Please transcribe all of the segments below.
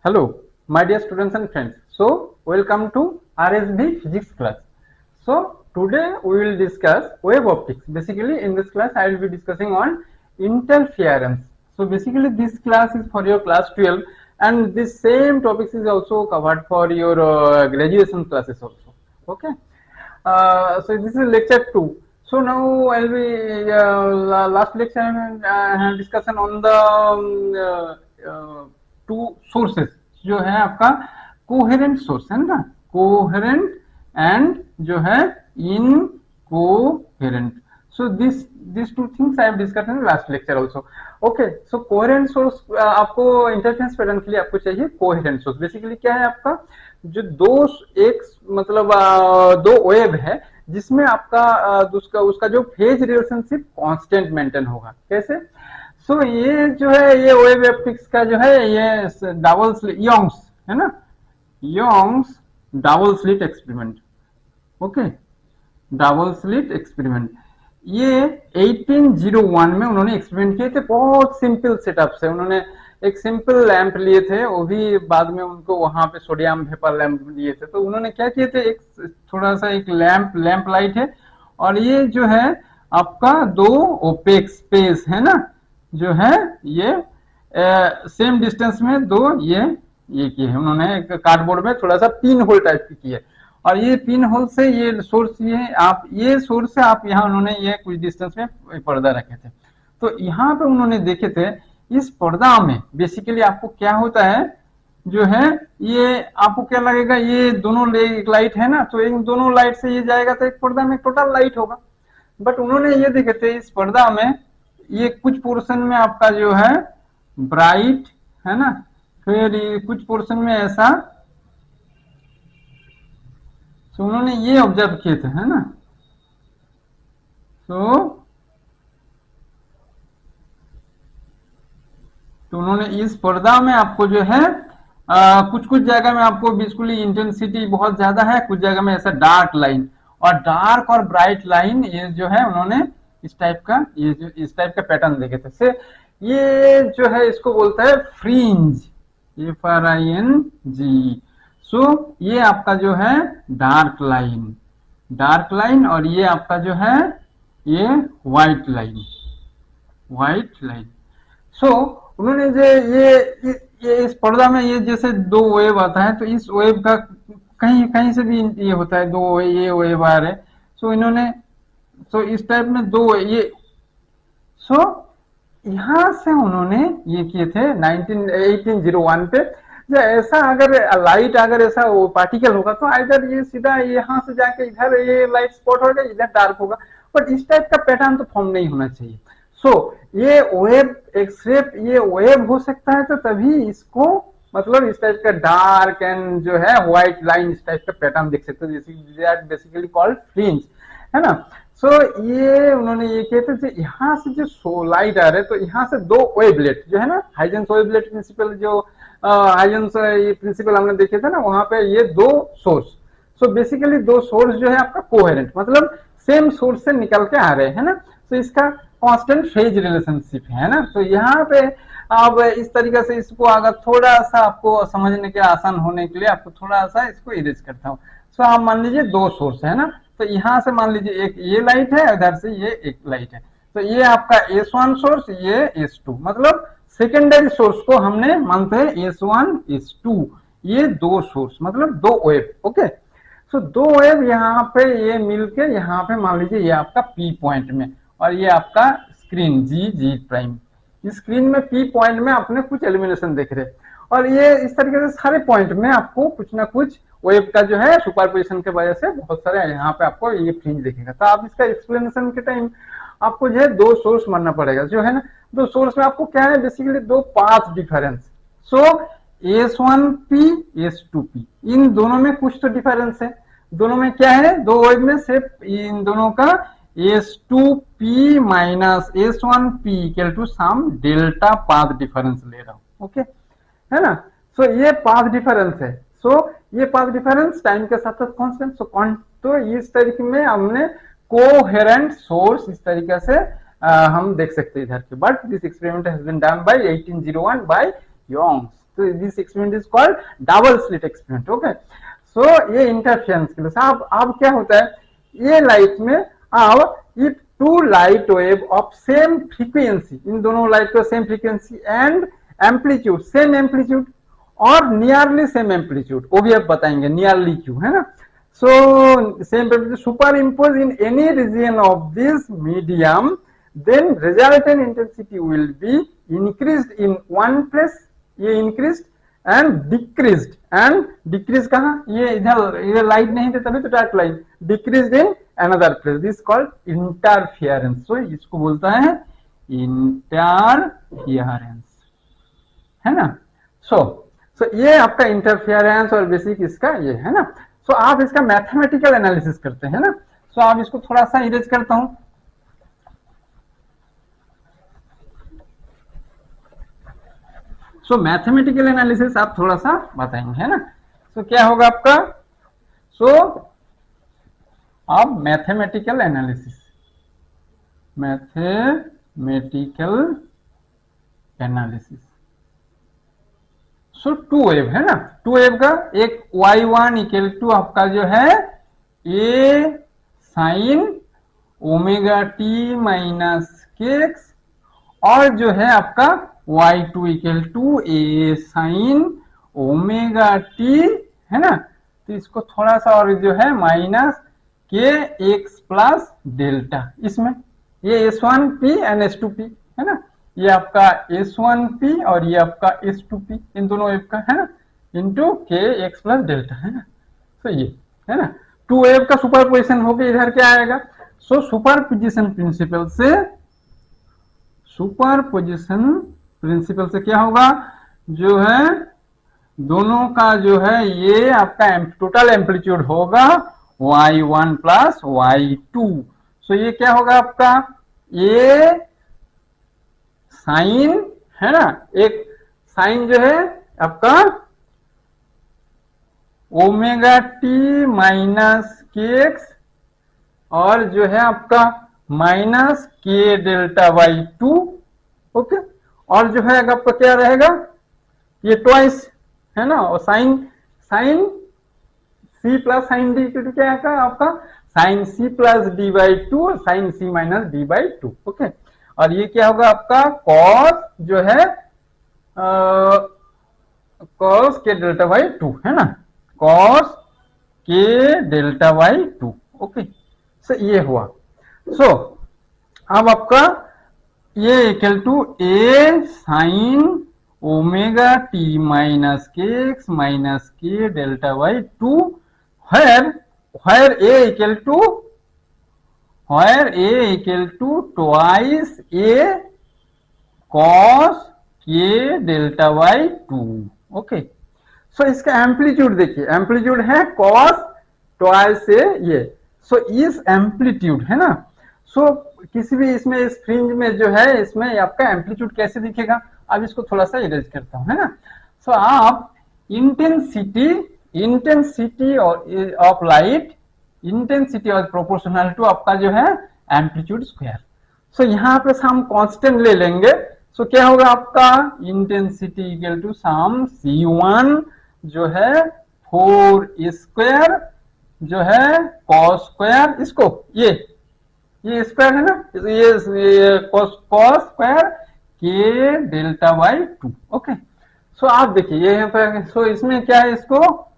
Hello, my dear students and friends. So, welcome to RSV Physics class. So, today we will discuss wave optics. Basically, in this class, I will be discussing on interference. So, basically, this class is for your class 12, and this same topics is also covered for your graduation classes also. Okay. So, this is lecture 2. So, now I will be last lecture discussion on the to sources जो है आपका coherent source है ना, coherent and जो है incoherent. So this two things I have discussed in last lecture also. Okay, so coherent source आपको interference pattern के लिए आपको चाहिए कोहेरेंट सोर्स. बेसिकली क्या है आपका जो दो एक मतलब दो वेव है जिसमें आपका उसका जो फेज रिलेशनशिप कांस्टेंट मेंटेन होगा. कैसे? सो ये जो है ये वेव ऑप्टिक्स का जो है ये डबल स्लिट योंग्स है ना, Young's double slit experiment. Okay, double slit experiment ये 1801 में उन्होंने एक्सपेरिमेंट किए थे. बहुत सिंपल सेटअप से उन्होंने एक सिंपल लैंप लिए थे, वो भी बाद में उनको वहां पे सोडियम वेपर लैंप लिए थे. तो उन्होंने क्या किए थे, एक थोड़ा सा एक लैंप लाइट है और ये जो है आपका दो ओपेक स्पेस है ना, जो है ये सेम डिस्टेंस में दो ये किए हैं उन्होंने. एक कार्डबोर्ड में थोड़ा सा पिन होल टाइप की है और ये पिन होल से ये सोर्स ये सोर्स से आप यहाँ उन्होंने ये कुछ डिस्टेंस में पर्दा रखे थे. तो यहाँ पे उन्होंने देखे थे इस पर्दा में बेसिकली आपको क्या होता है जो है ये आपको क्या लगेगा, ये दोनों लाइट है ना, तो इन दोनों लाइट से ये जाएगा तो एक पर्दा में टोटल लाइट होगा. बट उन्होंने ये देखे थे इस पर्दा में ये कुछ पोर्शन में आपका जो है ब्राइट है ना, फिर कुछ पोर्शन में ऐसा. तो उन्होंने ये ऑब्जर्व किए थे है ना. तो उन्होंने इस पर्दा में आपको जो है कुछ जगह में आपको बिल्कुल इंटेंसिटी बहुत ज्यादा है, कुछ जगह में ऐसा डार्क लाइन और डार्क और ब्राइट लाइन ये जो है उन्होंने इस टाइप का पैटर्न देखे थे. से ये जो है इसको बोलता है फ्रिंज, FRING. सो ये आपका जो है डार्क लाइन और ये आपका जो है ये व्हाइट लाइन. सो उन्होंने जो ये इस पर्दा में ये जैसे दो वेव आता है तो इस वेव का कहीं से भी ये होता है, दो ये वेव आ रहे. सो इन्होंने इस टाइप में दो ये यहां से उन्होंने ये किए थे 1801 पे. जो ऐसा अगर लाइट अगर ऐसा वो पार्टिकल होगा तो इधर ये सीधा यहाँ से जाके इधर ये लाइट स्पॉट होगा, इधर डार्क होगा. बट इस टाइप का पैटर्न तो फॉर्म नहीं होना चाहिए. ये वेव एक्सरे ये वेव हो सकता है तो तभी इसको मतलब इस टाइप का डार्क एंड जो है व्हाइट लाइन इस टाइप का पैटर्न देख सकते हो, बेसिकली कॉल्ड फ्रिंज है ना. ये उन्होंने ये किए थे यहाँ से जो लाइट आ रहे तो यहाँ से दो वेवलेट जो है ना, हाइजेंस वेवलेट प्रिंसिपल जो हाइजेंस ये प्रिंसिपल हमने देखे थे ना, वहां पे ये दो सोर्स. बेसिकली दो सोर्स जो है आपका कोहेरेंट मतलब सेम सोर्स से निकल के आ रहे हैं ना. तो इसका कांस्टेंट फेज रिलेशनशिप है ना. तो यहाँ पे अब इस तरीके से इसको अगर थोड़ा सा आपको समझने के आसान होने के लिए आपको थोड़ा सा इसको इरेज करता हूँ. आप मान लीजिए दो सोर्स है ना, तो यहाँ से मान लीजिए एक ये लाइट है, इधर से ये एक लाइट है. तो ये आपका S1 सोर्स, ये S2 मतलब सेकेंडरी सोर्स को हमने मानते हैं S1 S2. ये दो सोर्स मतलब दो वेव. ओके, दो वेव यहाँ पे ये मिलके यहाँ पे मान लीजिए ये आपका P पॉइंट में और ये आपका स्क्रीन G प्राइम. इस स्क्रीन में P पॉइंट में आपने कुछ एलिमिनेशन देख रहे और ये इस तरीके से सारे पॉइंट में आपको कुछ ना कुछ वेव का जो है सुपरपोजिशन के वजह से बहुत सारे यहाँ पे आपको ये फ्रिंज दिखेगा. तो आप इसका एक्सप्लेनेशन के टाइम आपको जो है दो सोर्स मानना पड़ेगा जो है ना. दो सोर्स में आपको क्या है बेसिकली दो पाथ डिफरेंस. S1P S2P इन दोनों में कुछ तो डिफरेंस है. दोनों में क्या है, दो वेव में सिर्फ इन दोनों का S2P minus S1P equal to some delta path difference ले रहा हूं. ओके है ना. ये पाथ डिफरेंस है. ये पाथ डिफरेंस टाइम के साथ साथ कांस्टेंट. तो इस तरीके में हमने कोहेरेंट सोर्स इस तरीके से हम देख सकते हैं इधर के. But this experiment has been done by 1801 by Young's. तो this experiment is called double slit experiment. Okay, so ये इंटरफेरेंस के लिए अब क्या होता है, ये लाइट में अब if two light wave of same frequency, इन दोनों लाइट का same frequency and amplitude same amplitude और नियरली सेम एम्पलीट्यूड, वो भी आप बताएंगे नियरली क्यों, है ना। So same amplitude superimpose in any region of this medium, then resultant intensity will be increased in one place, ये increased and decreased कहाँ, ये इधर ये लाइट नहीं थे तभी तो dark line, decreased in another place, this called interference। so इसको बोलता है interference, है ना। सो ये आपका इंटरफेरेंस और बेसिक इसका ये है ना। सो आप इसका मैथमेटिकल एनालिसिस करते हैं ना। सो आप इसको थोड़ा सा इरेज करता हूं। सो मैथमेटिकल एनालिसिस आप थोड़ा सा बताएंगे, है ना। सो क्या होगा आपका, सो अब mathematical analysis, so two wave है ना, टू वेव का एक y1 इक्वल टू आपका जो है a sine omega t minus k x, और जो है आपका y2 equal to a sine omega t, है ना। तो इसको थोड़ा सा और जो है minus k x plus delta, इसमें ये S1p एंड S2p है ना, ये आपका S1p और ये आपका S2p, इन दोनों वेव का है ना, इंटू के एक्स प्लस डेल्टा, है ना। तो ये है ना, टू वेव का सुपरपोजिशन होके इधर क्या आएगा। सो सुपरपोजिशन प्रिंसिपल से क्या होगा, जो है दोनों का जो है ये आपका टोटल एम्पलीट्यूड होगा y1 प्लस y2। सो ये क्या होगा आपका, ये साइन है ना, एक साइन जो है आपका omega t minus k x, और जो है आपका minus k delta by 2। Okay, और जो है आपका क्या रहेगा, ये ट्वाइस है ना, और sine c plus sine d क्या है आपका sine c plus d by 2 sine c minus d by 2। Okay, और ये क्या होगा आपका कॉस जो है कॉस के डेल्टा बाई 2, है ना, कॉस के डेल्टा बाई 2। ओके, सो ये हुआ। सो अब आपका ये equal to a sine omega t minus k x minus k delta by 2, where a equal to twice a cos k delta by 2। Okay, so इसका amplitude देखिए, amplitude है cos twice ए ये। सो इस एम्पलीट्यूड है ना, सो किसी भी इसमें इस फ्रिंज में जो है इसमें आपका एम्पलीट्यूड कैसे दिखेगा, अब इसको थोड़ा सा इरेज करता हूं, है ना। सो आप इंटेंसिटी ऑफ लाइट, इंटेंसिटी और प्रोपोर्शनल टू आपका जो है एम्पलीट्यूड स्क्वायर। सो यहाँ पे हम कांस्टेंट ले लेंगे। सो क्या होगा आपका intensity equal to some C1 जो है 4 स्क्वायर जो है कॉस स्क्वायर, इसको ये स्क्वायर है ना, ये कॉस स्क्वायर के डेल्टा बाई 2। ओके, सो आप देखिए ये यहाँ पे, सो इसमें क्या है, इसको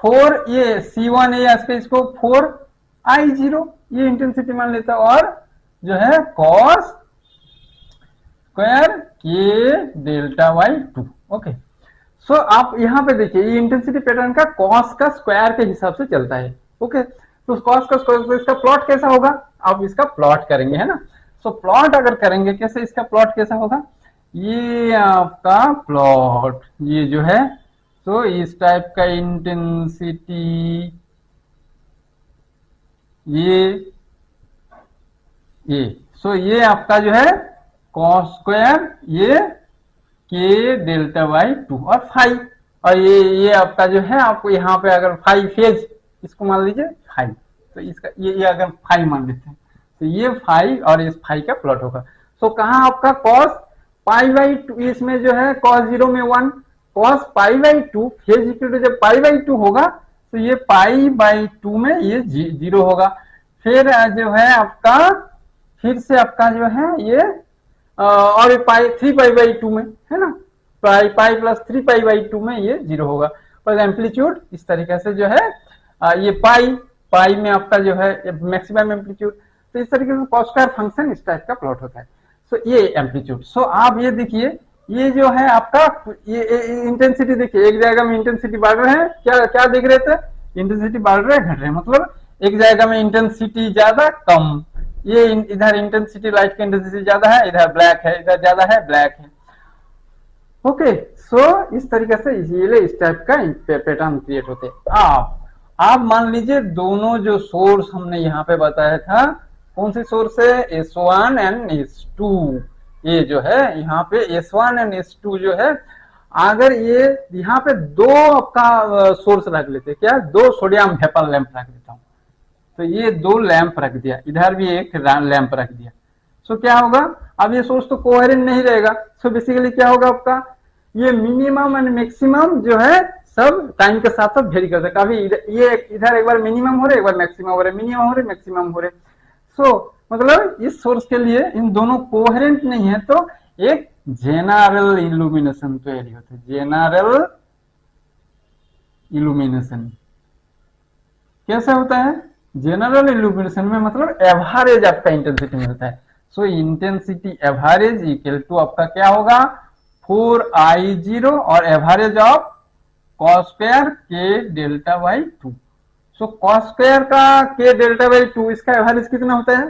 4 ये C1 है, इसको 4I0 ये इंटेंसिटी मान लेता, और जो है कॉस स्क्वायर के डेल्टा बाई 2। ओके, सो आप यहाँ पे देखिए ये इंटेंसिटी पैटर्न का कॉस का स्क्वायर के हिसाब से चलता है। ओके, तो कॉस का स्क्वायर, तो इसका प्लॉट कैसा होगा, आप इसका प्लॉट करेंगे, है ना। सो प्लॉट अगर करेंगे कैसे, इसका प्लॉट कैसा होगा, ये आपका प्लॉट ये जो है, तो इस टाइप का इंटेंसिटी ये सो ये आपका जो है कॉस स्क्वायर ये के डेल्टा बाई 2 और फाइव, और ये आपका जो है आपको यहाँ पे अगर फाइव फेज इसको मान लीजिए फाइव, तो इसका ये अगर फाइव मान लेते हैं तो ये फाइव और इस फाइव का प्लॉट होगा। सो कहाँ आपका कॉस पाई बाई टू, इसमें जो है cos 0 में 1, cos pi by two, phase equal to जब पाई बाई टू होगा तो ये पाई बाई टू में ये 0 होगा। फिर जो है आपका फिर से आपका जो है ये और पाई 3 पाई बाई टू में है ना, pi plus 3 pi by to में ये 0 होगा। पर एम्पलीट्यूड इस तरीके से जो है ये पाई में आपका जो है मैक्सिमम एम्पलीट्यूड, तो इस तरीके से कॉस स्क्वायर फंक्शन इस टाइप का प्लॉट होता है। सो ये एम्पलीट्यूड। सो आप ये देखिए, ये जो है आपका ये इंटेंसिटी देखिए, एक जगह में इंटेंसिटी बढ़ रहे हैं, क्या क्या देख रहे थे, इंटेंसिटी बढ़ रहे हैं घट रहे हैं, मतलब एक जगह में इंटेंसिटी ज्यादा कम, ये इधर इंटेंसिटी लाइट की इंटेंसिटी ज्यादा है, इधर ब्लैक है, इधर ज्यादा है ब्लैक है। ओके, सो इस तरीके से ये इस टाइप का पैटर्न क्रिएट होते हैं। आप मान लीजिए दोनों जो सोर्स हमने यहाँ पे बताया था, कौन सी सोर्स है, S1 एंड S2, ये जो है यहाँ पे S1 एंड S2 जो है, अगर ये यहाँ पे दो आपका सोर्स रख लेते, क्या दो सोडियम वेपर लैंप रख देता हूँ, तो ये दो लैंप रख दिया, इधर भी एक लैंप रख दिया, सो क्या होगा, अब ये सोर्स तो कोहेरेंट नहीं रहेगा। सो बेसिकली क्या होगा आपका, ये मिनिमम एंड मैक्सिमम जो है सब टाइम के साथ साथ वेरी करता है, कभी ये इधर एक बार मिनिमम हो रहे, एक बार मैक्सिमम हो रहे, मिनिमम हो रहे मैक्सिमम हो रहे। सो मतलब इस सोर्स के लिए इन दोनों कोहेरेंट नहीं है, तो एक जेनरल इल्यूमिनेशन तैयारी होता है। जेनरल इल्यूमिनेशन कैसे होता है, जनरल इल्यूमिनेशन में मतलब एवरेज आपका इंटेंसिटी मिलता है। So intensity average equal to आपका क्या होगा, 4I0 और एवरेज ऑफ कॉस स्क्वायर के delta by 2। So cos square का के डेल्टा बाई 2, इसका एवरेज कितना होता है।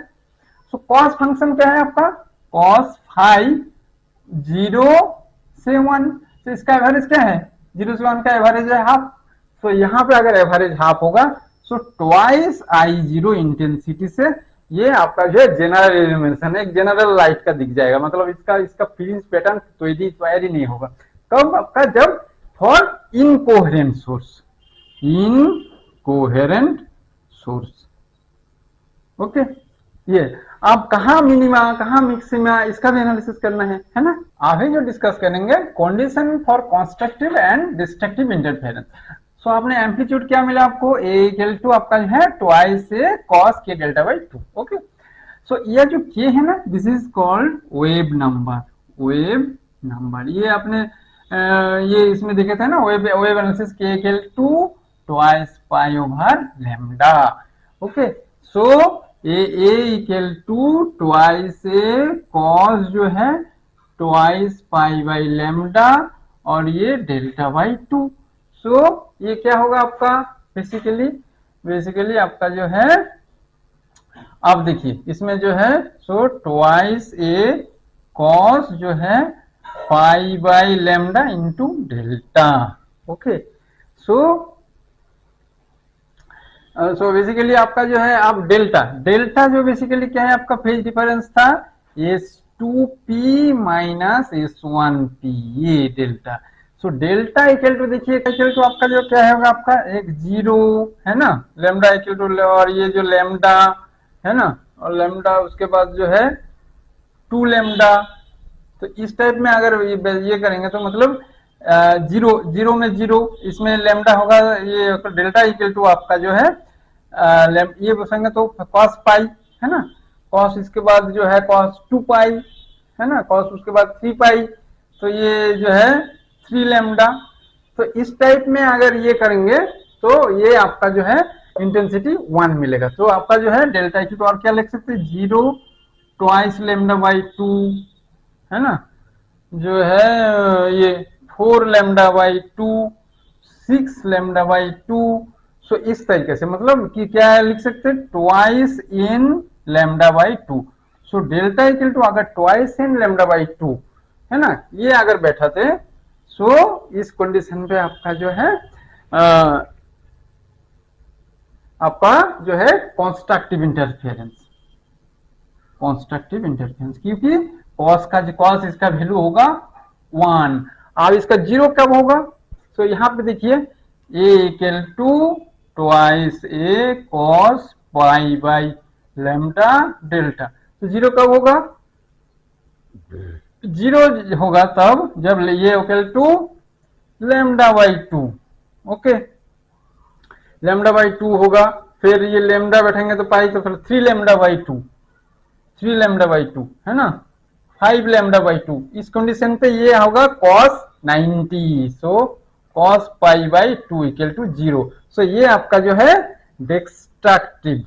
सो कॉस फंक्शन क्या है आपका, कॉस 5 0 से 1, तो इसका एवरेज क्या है, 0 से 1 का एवरेज है हाफ। सो यहाँ पे अगर एवरेज हाफ होगा, सो ट्वाइस I0 इंटेंसिटी से ये आपका जो है जनरल इल्यूमिनेशन, एक जनरल लाइट का दिख जाएगा, मतलब इसका फ्रिंज पैटर्न तैयारी नहीं होगा। कब आपका, जब for incoherent source, incoherent source. Okay, ये आप कहाँ मिनिमा कहाँ मैक्सिमा, इसका भी एनालिसिस करना है ना। आगे जो डिस्कस करेंगे condition for constructive and destructive interference. So आपने एम्पलीट्यूड क्या मिला आपको, A=2 आपका जो है ट्वाइस से cos k delta by 2। Okay, so ये जो k है ना, this is called wave number, wave number. ये आपने ये इसमें देखे थे ना, wave analysis k=2 twice pi over lambda. Okay, so A=2 twice cos जो है ट्वाइस पाई बाई लैम्डा और ये डेल्टा बाई 2। सो ये क्या होगा आपका, बेसिकली आपका जो है, आप देखिए इसमें जो है, सो ट्वाइस कॉस जो है पाई by lambda into delta. Okay, so basically आपका जो है, आप डेल्टा जो बेसिकली क्या है आपका फेज डिफरेंस था, S2P माइनस S1P, ये delta. So delta equal to देखिए, इक्वल टू आपका जो क्या होगा, आपका एक 0 है ना, लैम्डा इक्वल टू, और ये जो लैम्डा है ना, और लैम्डा उसके बाद जो है 2 लैम्डा। तो इस टाइप में अगर ये करेंगे तो मतलब 0 में 0, इसमें लैम्डा होगा, ये डेल्टा इक्वल टू आपका जो है ये बसेंगे तो cos पाई है ना, cos इसके बाद जो है cos 2 पाई है ना, cos उसके बाद 3 पाई, तो ये जो है 3 लैम्डा। तो इस टाइप में अगर ये करेंगे तो ये आपका जो है इंटेंसिटी 1 मिलेगा। तो आपका जो है डेल्टा इक्वल टू और क्या लिख सकते हैं, 0 ट्वाइस लैम्डा बाई 2 है ना, जो है ये 4 लैम्डा बाई 2, 6 लैम्डा बाई 2। सो इस तरीके से मतलब कि क्या है लिख सकते हैं, twice n lambda by 2। So delta equal to अगर ट्वाइस इन लैम्डा बाई 2 है ना, ये अगर बैठाते, सो इस कंडीशन पे आपका जो है आपका जो है कंस्ट्रक्टिव इंटरफेरेंस, क्योंकि कॉस इसका वैल्यू होगा 1। अब इसका 0 कब होगा, तो यहाँ पे देखिए A=2 twice cos pi by lambda delta, तो 0 कब होगा, जीरो होगा तब जब ये equal to lambda by two. Okay, lambda by two होगा, फिर ये लेमडा बैठेंगे तो पाई, तो फिर 3 lambda by two, 3 lambda by two है ना, 5 लेमडा बाई टू। इस कंडीशन पे ये होगा cos 90, so cos pi by two equal to zero. So ये आपका जो है डिस्ट्रक्टिव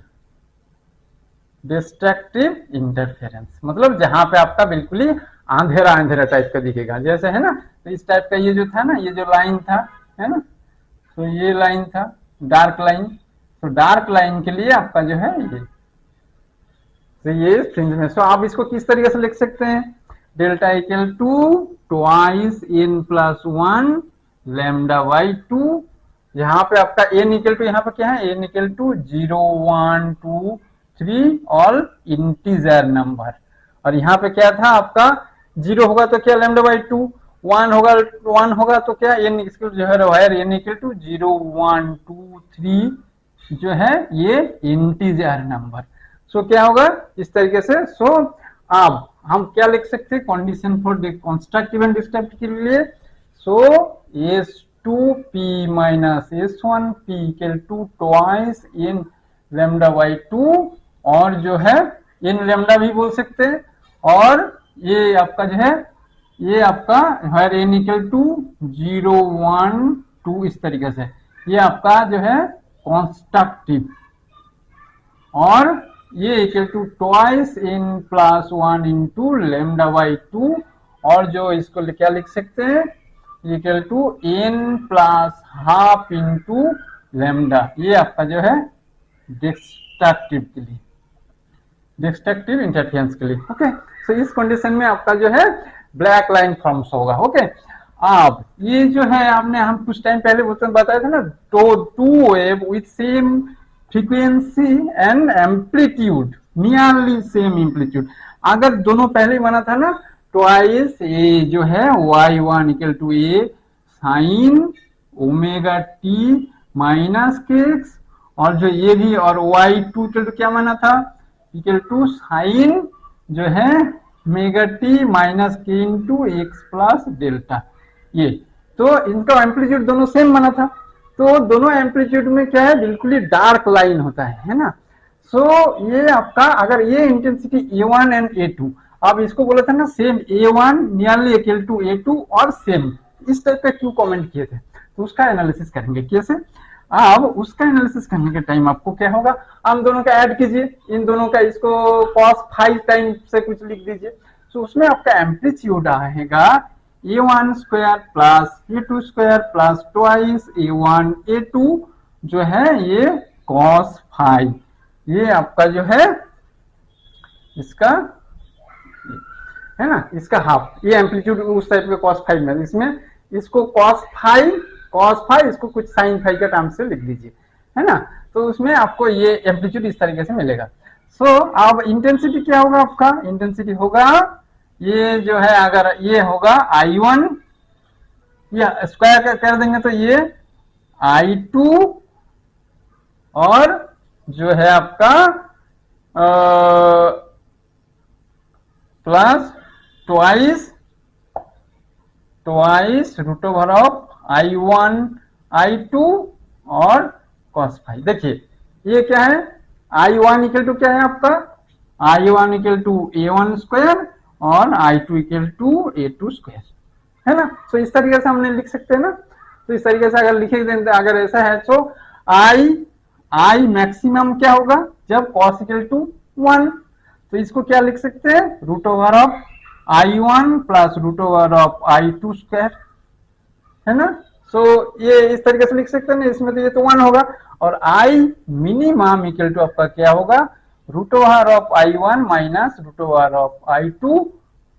डिस्ट्रक्टिव इंटरफेरेंस, मतलब जहां पे आपका बिल्कुल ही अंधेरा अंधेरा टाइप का दिखेगा, जैसे है ना। तो इस टाइप का ये जो था ना, ये जो लाइन था, है ना, तो ये लाइन था डार्क लाइन। तो डार्क लाइन के लिए आपका जो है ये, तो ये फ्रिंज में। सो आप इसको किस तरीके से लिख सकते हैं, delta equal to twice n plus one lambda by two. यहाँ पे आपका एन इक्वल टू, यहाँ पे क्या है, n equal to 0 1 2 3 all integer number. और यहाँ पे क्या था आपका, जीरो होगा तो क्या लेमडा बाई टू, वन होगा तो क्या एन जो है वायर एन इक्वल टू 0 1 2 3 जो है ये इंटीजर नंबर। सो क्या होगा इस तरीके से। सो अब हम क्या लिख सकते हैं condition for constructive and destructive के लिए। So S2p minus S1p equal to twice n lambda by two, और जो है इन लेमडा भी बोल सकते हैं, और ये आपका जो है ये आपका है एन इक्वल टू 0 1 2 इस तरीके से, ये आपका जो है कंस्ट्रक्टिव, और ये equal to twice n plus one into lambda by two, और जो इसको क्या लिख सकते हैं equal to n plus half into lambda, ये आपका जो है डिस्ट्रक्टिव के लिए, डिस्ट्रक्टिव इंटरफेरेंस के लिए। ओके, सो इस कंडीशन में आपका जो है ब्लैक लाइन फॉर्म्स होगा। ओके, अब ये जो है आपने हम कुछ टाइम पहले बताया था ना, तो two wave with same frequency and amplitude, nearly same amplitude, अगर दोनों पहले बना था ना, ट्वाइस ए जो है y1 equal to a sine omega t minus k x, और जो ये भी, और y2 इक्वल टू क्या माना था, इक्वल टू साइन जो है ओमेगा टी माइनस के इंटू एक्स प्लस डेल्टा। ये तो इनका एम्पलीट्यूड दोनों सेम बना था, तो दोनों एम्पलीट्यूड में क्या है बिल्कुल ही डार्क लाइन होता है ना। सो ये आपका, अगर ये इंटेंसिटी A1 एंड A2, आप इसको बोला था ना same A1 nearly equal to A2 और सेम, इस टाइप का क्यों कमेंट किए थे, तो उसका एनालिसिस करेंगे कैसे। अब उसका एनालिसिस करने के टाइम आपको क्या होगा, हम दोनों का ऐड कीजिए, इन दोनों का, इसको cos 5 टाइम से कुछ लिख दीजिए। तो उसमें आपका एम्पलीट्यूड आएगा A1 square plus A2 square plus twice A1 A2 जो है ये cos 5, ये आपका जो है इसका है ना, इसका हाफ, ये एम्पलीट्यूड उस टाइप का cos 5 में, इसमें इसको cos 5 इसको कुछ sin 5 का टर्म से लिख दीजिए, है ना। तो उसमें आपको ये एम्पलीट्यूड इस तरीके से मिलेगा। सो अब इंटेंसिटी क्या होगा आपका, इंटेंसिटी होगा ये जो है, अगर ये होगा I1 या स्क्वायर का कर देंगे तो ये I2 और जो है आपका plus twice root over of I1 I2 और cos 5। देखिए ये क्या है, I1 इक्वल टू क्या है आपका, I1 equal to A1 square और I2 equal to A2 square, है ना। तो इस तरीके से हमने लिख सकते हैं ना। तो इस तरीके से अगर लिखे दें, अगर ऐसा है तो I मैक्सिमम क्या होगा जब cos इक्वल टू 1, तो इसको क्या लिख सकते हैं, root over of I1 plus root over of I2 square, है ना। सो ये इस तरीके से लिख सकते हैं ना, इसमें तो ये तो 1 होगा, और I मिनिमम इक्वल टू आपका क्या होगा, root over of I1 minus root over of I2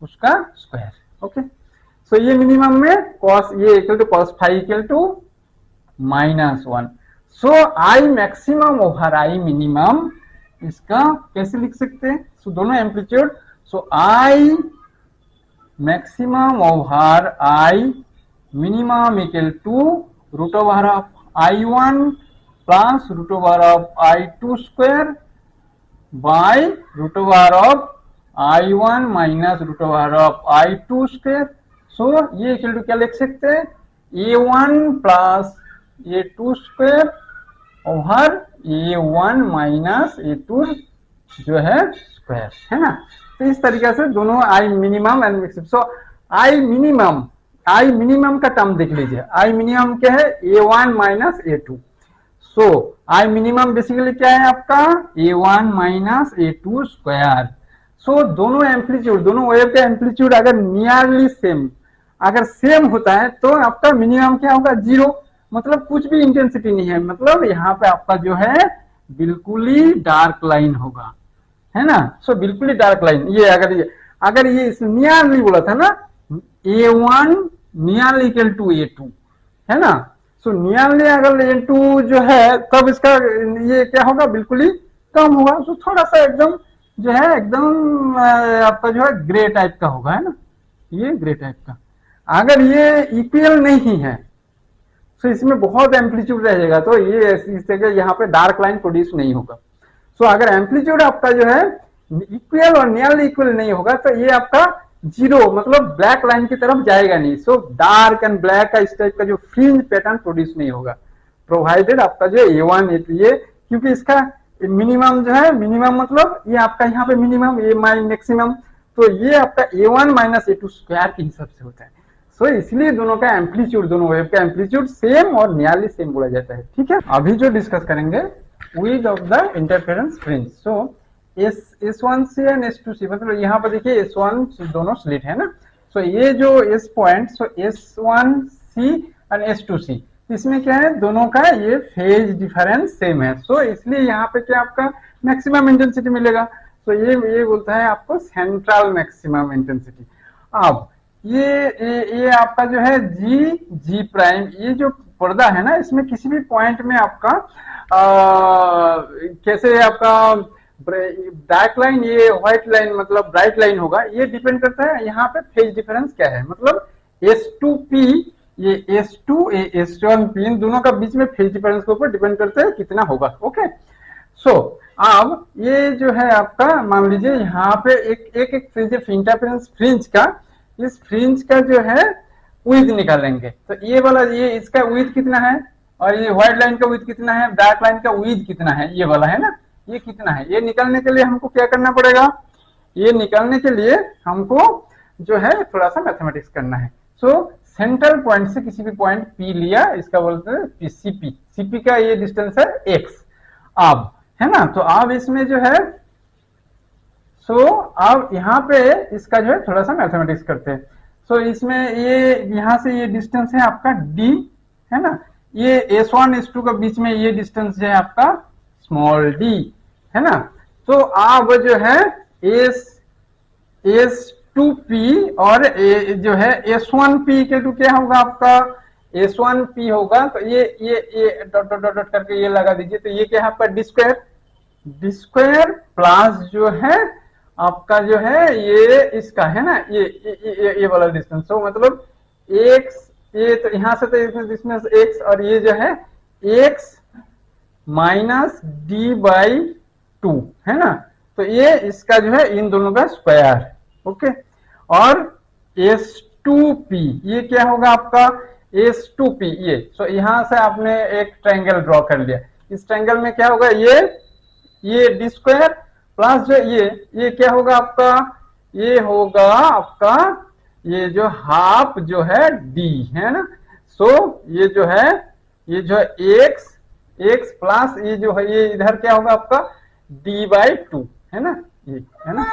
उसका स्क्वायर। ओके, सो ये मिनिमम में cos, ये equal to cos 5 equal to -1। So I maximum over I minimum, इसका कैसे लिख सकते हैं, सो दोनों amplitude, so I maximum over I minimum equal to root over of I1 plus root over of I2 square by root over of I1 minus root over of I2 square. So ये equal to क्या लिख सकते हैं, A1 plus A2 square over A1 minus A2 जो है square, है ना। तो इस तरीके से दोनों I minimum and maximum. So I minimum का टर्म देख लीजिए, आई मिनिमम क्या है, A1 minus A2। So I minimum basically क्या है आपका, A1 माइनस A2 स्क्वायर। सो दोनों एम्पलीट्यूड, दोनों वेव का एम्पलीट्यूड अगर नियरली सेम, अगर सेम होता है तो आपका मिनिमम क्या होगा, 0, मतलब कुछ भी इंटेंसिटी नहीं है, मतलब यहाँ पे आपका जो है बिल्कुल ही डार्क लाइन होगा, है ना। सो बिल्कुल ही डार्क लाइन, ये अगर ये नियरली बोला था ना, A1 nearly equal to A2, है ना। सो नियरली अगर A2 जो है तब इसका ये क्या होगा, बिल्कुल ही कम होगा। तो थोड़ा सा एकदम जो है एकदम आपका जो है ग्रे टाइप का होगा, है ना, ये ग्रे टाइप का। अगर ये इक्वल नहीं है तो इसमें बहुत एम्पलीट्यूड रहेगा, तो ये इस तरह यहाँ पे डार्क लाइन प्रोड्यूस नहीं होगा। सो अगर एम्पलीट्यूड आपका जो है इक्वल और नियरली इक्वल नहीं होगा तो ये आपका 0, मतलब ब्लैक लाइन की तरफ जाएगा नहीं। सो डार्क एंड ब्लैक का इस टाइप का जो फ्रिंज पैटर्न प्रोड्यूस नहीं होगा, प्रोवाइडेड आपका जो A1 A2 ये, क्योंकि इसका मिनिमम जो है, मिनिमम मतलब ये आपका यहाँ पे मिनिमम, ये मैक्सिमम, तो ये आपका A1 माइनस A2 स्क्वायर के हिसाब से होता है। सो इसलिए दोनों का एम्पलीट्यूड, दोनों वेव का एम्पलीट्यूड सेम और नियरली सेम बोला जाता है, ठीक है। अभी जो डिस्कस करेंगे width of the interference fringe. So S1C and S2C, मतलब यहाँ पर देखिए S1 दोनों स्लिट है ना। सो ये जो S point, so S1C and S2C, इसमें क्या है, दोनों का ये फेज डिफरेंस सेम है। सो इसलिए यहाँ पे क्या आपका मैक्सिमम इंटेंसिटी मिलेगा। सो ये बोलता है आपको सेंट्रल मैक्सिमम इंटेंसिटी। अब ये आपका जो है G प्राइम, ये जो पर्दा है ना, इसमें किसी भी पॉइंट में आपका कैसे आपका डार्क लाइन, ये व्हाइट लाइन मतलब ब्राइट लाइन होगा, ये डिपेंड करता है यहाँ पे फेज डिफरेंस क्या है, मतलब S2P, ये S2 S1P, इन दोनों का बीच में फेज डिफरेंस के ऊपर डिपेंड करता है कितना होगा। ओके, सो अब ये जो है आपका, मान लीजिए यहाँ पे एक फ्रिंज इंटरफेरेंस फ्रिंज का, इस फ्रिंज का जो है विड्थ निकालेंगे। तो ये वाला, ये इसका विड्थ कितना है, और ये व्हाइट लाइन का विड्थ कितना है, डार्क लाइन का विड्थ कितना है, ये वाला है ना, ये कितना है, ये निकालने के लिए हमको क्या करना पड़ेगा, ये निकालने के लिए हमको जो है थोड़ा सा मैथमेटिक्स करना है। सो सेंट्रल पॉइंट से किसी भी पॉइंट P लिया, इसका बोलते हैं CP का ये डिस्टेंस है X। अब है ना, तो अब इसमें जो है, सो अब यहाँ पे इसका जो है थोड़ा सा मैथमेटिक्स करते हैं। सो इसमें ये यहाँ से ये डिस्टेंस है आपका D, है ना, ये S1 S2 का बीच में ये डिस्टेंस है आपका स्मॉल d, है ना। तो अब जो है S2P और जो है S1P के टू क्या होगा आपका, S1P होगा, तो ये डॉट डॉट डॉट करके ये लगा दीजिए, तो ये क्या है आपका डी स्क्वायर प्लस जो है आपका जो है ये इसका है ना, ये वाला डिस्टेंस। तो मतलब x, ये तो यहाँ से तो इसमें x, और ये जो है x माइनस D/2, है ना। तो ये इसका जो है इन दोनों का स्क्वायर, ओके। और S2P ये क्या होगा आपका, S2P ये, सो यहां से आपने एक ट्रायंगल ड्रॉ कर लिया, इस ट्रायंगल में क्या होगा, ये डी स्क्वायर प्लस जो ये क्या होगा आपका, ये होगा आपका ये जो हाफ जो है D, है ना। सो ये जो है x प्लस ये जो है ये इधर क्या होगा आपका D/2, है ना, ये है ना,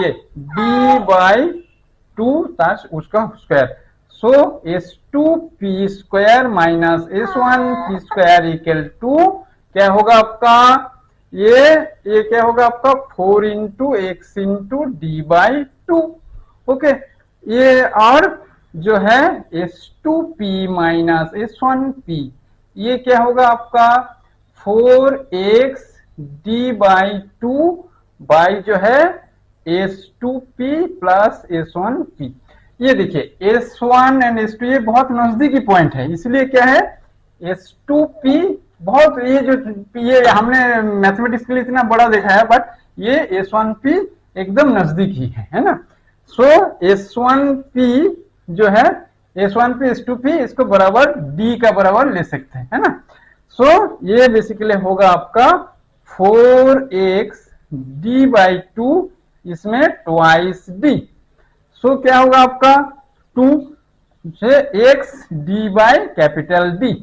ये D/2 ताश उसका square. So S2P square minus S1P square equal to क्या होगा आपका, ये क्या होगा आपका 4 into x into D/2, okay. ये और जो है S2P माइनस S1P ये क्या होगा आपका 4x D/2 बाई जो है S2P प्लस S1P। ये देखिए S1 एंड S2 ये बहुत नजदीकी पॉइंट है, इसलिए क्या है S2P बहुत, ये जो ये हमने मैथमेटिक्स के लिए इतना बड़ा देखा है, बट ये S1P एकदम नजदीक ही है ना। सो S1P जो है S1P S2P इसको बराबर D का बराबर ले सकते हैं, है ना। सो ये बेसिकली होगा आपका 4x D/2, इसमें ट्वाइस D। सो क्या होगा आपका 2 से x D by capital D।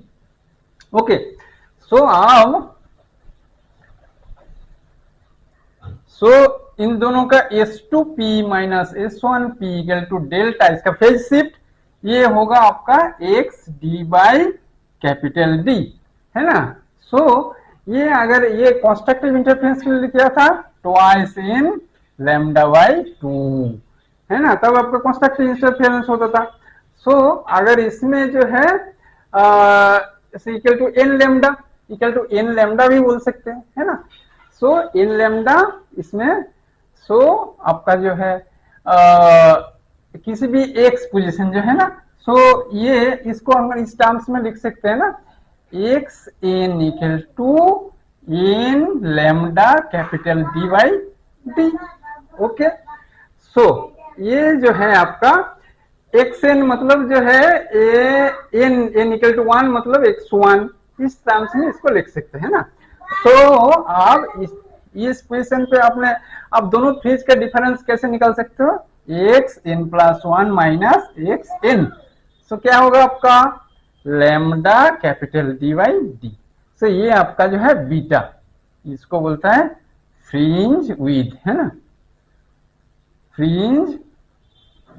Okay, so अब इन दोनों का S2P minus S1P equal to delta, इसका फेज शिफ्ट ये होगा आपका x D by capital D, है ना। सो ये अगर ये कंस्ट्रक्टिव इंटरफेरेंस के लिए क्या था, ट्वाइस इन लैम्डा बाय 2, है ना, तब आपका कंस्ट्रक्टिव इंटरफेरेंस होता था। सो अगर इसमें जो है equal to n lambda, equal to n lambda भी बोल सकते हैं, है ना। सो n लैम्डा इसमें, सो आपका जो है किसी भी x पोजीशन जो है ना, सो ये इसको हम इस टर्म्स में लिख सकते हैं ना, x n equal to n lambda capital D by D। Okay, so ये जो है आपका xn मतलब जो है n इक्वल टू 1 मतलब x1, इस टर्म्स में इसको लिख सकते हैं ना। तो आप इस पोजीशन पे आपने आप दोनों फेज का डिफरेंस कैसे निकाल सकते हो, xn+1 माइनस xn। सो क्या होगा आपका lambda capital D by D। सो ये आपका जो है बीटा, इसको बोलता है फ्रिंज विड्थ, है ना, फ्रिंज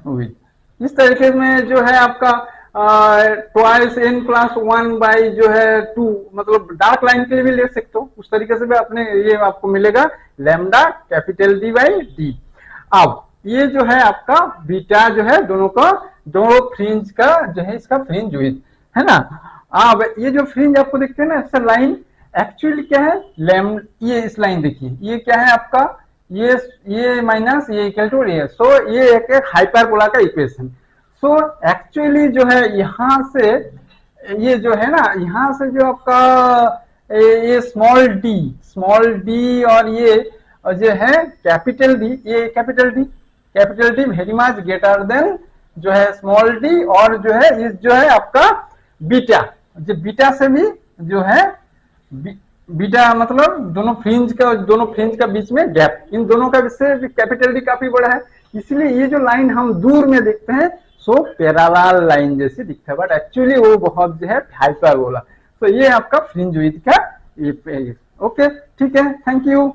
विड्थ। इस तरीके में जो है आपका ट्वाइस n+1 बाई जो है 2, मतलब डार्क लाइन के लिए भी ले सकते हो, उस तरीके से भी आपने ये आपको मिलेगा lambda capital D by D। अब ये जो है आपका बीटा जो है दोनों का, दोनों फ्रिंज का जो है इसका फ्रिंज विड्थ, है ना। अब ये जो फ्रिंज आपको देखते हैं ना ऐसा लाइन, एक्चुअली क्या है ये इस लाइन देखिए, ये क्या है आपका, ये माइनस ये इक्वल टू ये। सो ये एक हाइपरबोला का इक्वेशन। सो एक्चुअली जो है यहां से ये जो है ना, यहां से जो आपका ये स्मॉल डी और ये जो है कैपिटल डी, ये capital D very much greater than जो है स्मॉल डी, और जो है इस जो है आपका बीटा, जो बीटा से भी जो है बीटा मतलब दोनों फ्रिंज का बीच में गैप, इन दोनों का से कैपिटल डी काफी बड़ा है, इसलिए ये जो लाइन हम दूर में देखते हैं सो पैरेलल लाइन जैसे दिखता है, बट एक्चुअली वो बहुत जो है हाइपरबोला। तो ये आपका फ्रिंज विड्थ का ये। ओके, ठीक है, थैंक यू।